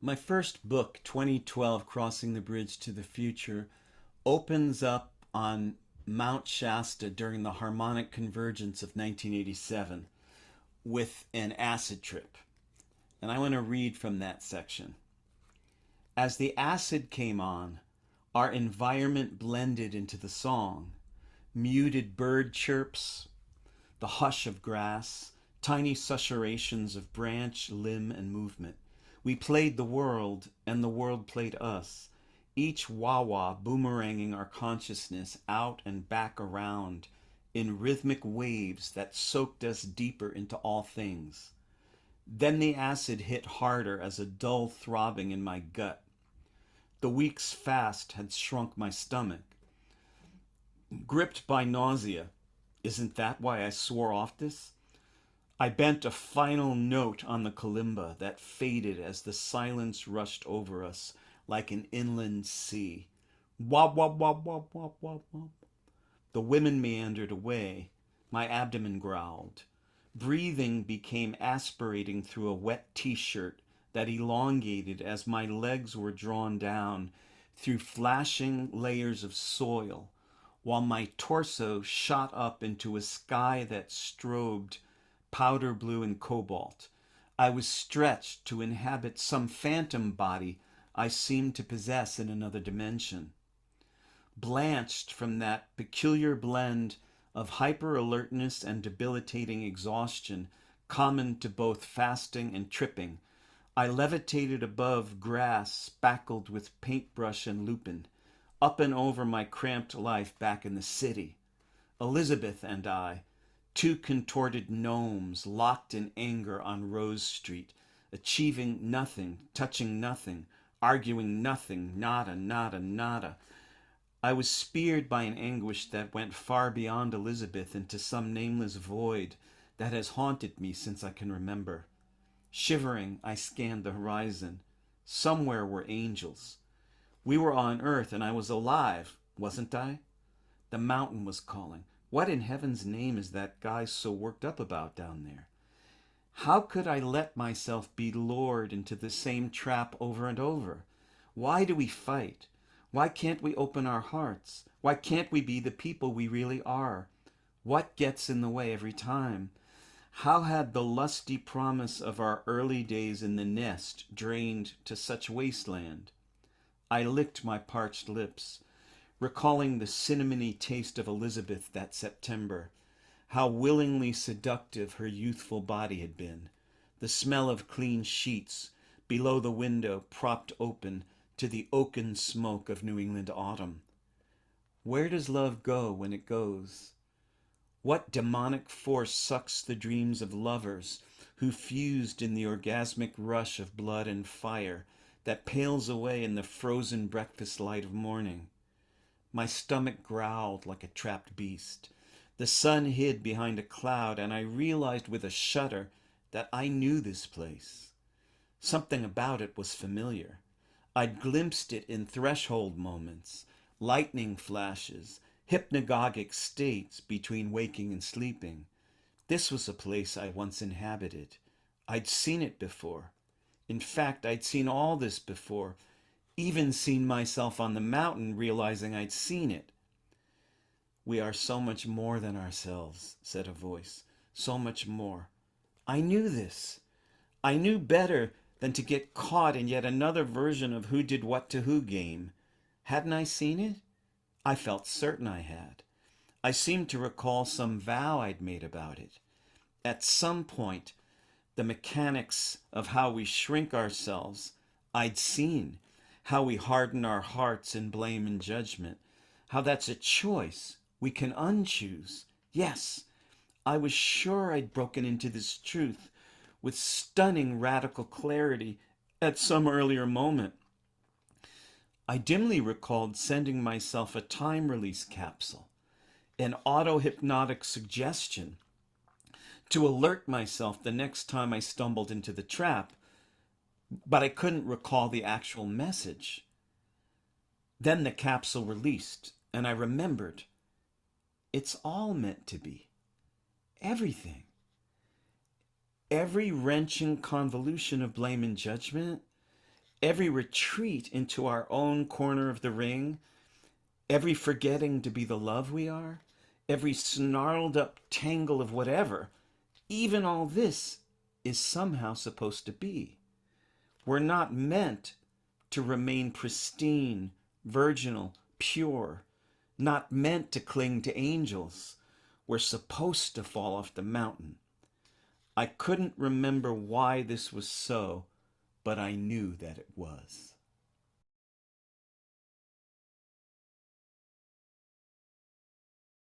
My first book, 2012, Crossing the Bridge to the Future, opens up on Mount Shasta during the Harmonic Convergence of 1987 with an acid trip. And I want to read from that section. As the acid came on, our environment blended into the song. Muted bird chirps, the hush of grass, tiny susurrations of branch, limb, and movement. We played the world, and the world played us, each wah-wah boomeranging our consciousness out and back around in rhythmic waves that soaked us deeper into all things. Then the acid hit harder as a dull throbbing in my gut. The week's fast had shrunk my stomach. Gripped by nausea, isn't that why I swore off this? I bent a final note on the kalimba that faded as the silence rushed over us like an inland sea. Wop, wop, wop, wop, wop, wop, wop. The women meandered away. My abdomen growled. Breathing became aspirating through a wet t-shirt that elongated as my legs were drawn down through flashing layers of soil, while my torso shot up into a sky that strobed powder blue and cobalt. I was stretched to inhabit some phantom body I seemed to possess in another dimension. Blanched from that peculiar blend of hyper-alertness and debilitating exhaustion common to both fasting and tripping, I levitated above grass spackled with paintbrush and lupin, up and over my cramped life back in the city. Elizabeth and I, two contorted gnomes locked in anger on Rose Street, achieving nothing, touching nothing, arguing nothing, nada, nada, nada. I was speared by an anguish that went far beyond Elizabeth into some nameless void that has haunted me since I can remember. Shivering, I scanned the horizon. Somewhere were angels. We were on Earth and I was alive, wasn't I? The mountain was calling. What in heaven's name is that guy so worked up about down there? How could I let myself be lured into the same trap over and over? Why do we fight? Why can't we open our hearts? Why can't we be the people we really are? What gets in the way every time? How had the lusty promise of our early days in the nest drained to such wasteland? I licked my parched lips, recalling the cinnamony taste of Elizabeth that September, how willingly seductive her youthful body had been, the smell of clean sheets below the window propped open to the oaken smoke of New England autumn. Where does love go when it goes? What demonic force sucks the dreams of lovers who fused in the orgasmic rush of blood and fire that pales away in the frozen breakfast light of morning? My stomach growled like a trapped beast. The sun hid behind a cloud, and I realized with a shudder that I knew this place. Something about it was familiar. I'd glimpsed it in threshold moments, lightning flashes, hypnagogic states between waking and sleeping. This was a place I once inhabited. I'd seen it before. In fact, I'd seen all this before, even seen myself on the mountain, realizing I'd seen it. We are so much more than ourselves, said a voice. So much more. I knew this. I knew better than to get caught in yet another version of who did what to who game. Hadn't I seen it? I felt certain I had. I seemed to recall some vow I'd made about it. At some point, the mechanics of how we shrink ourselves, I'd seen. How we harden our hearts in blame and judgment. How that's a choice we can unchoose. Yes, I was sure I'd broken into this truth with stunning radical clarity at some earlier moment. I dimly recalled sending myself a time release capsule, an auto-hypnotic suggestion to alert myself the next time I stumbled into the trap, but I couldn't recall the actual message. Then the capsule released, and I remembered. It's all meant to be. Everything. Every wrenching convolution of blame and judgment, every retreat into our own corner of the ring, every forgetting to be the love we are, every snarled up tangle of whatever, even all this is somehow supposed to be. We're not meant to remain pristine, virginal, pure, not meant to cling to angels. We're supposed to fall off the mountain. I couldn't remember why this was so, but I knew that it was.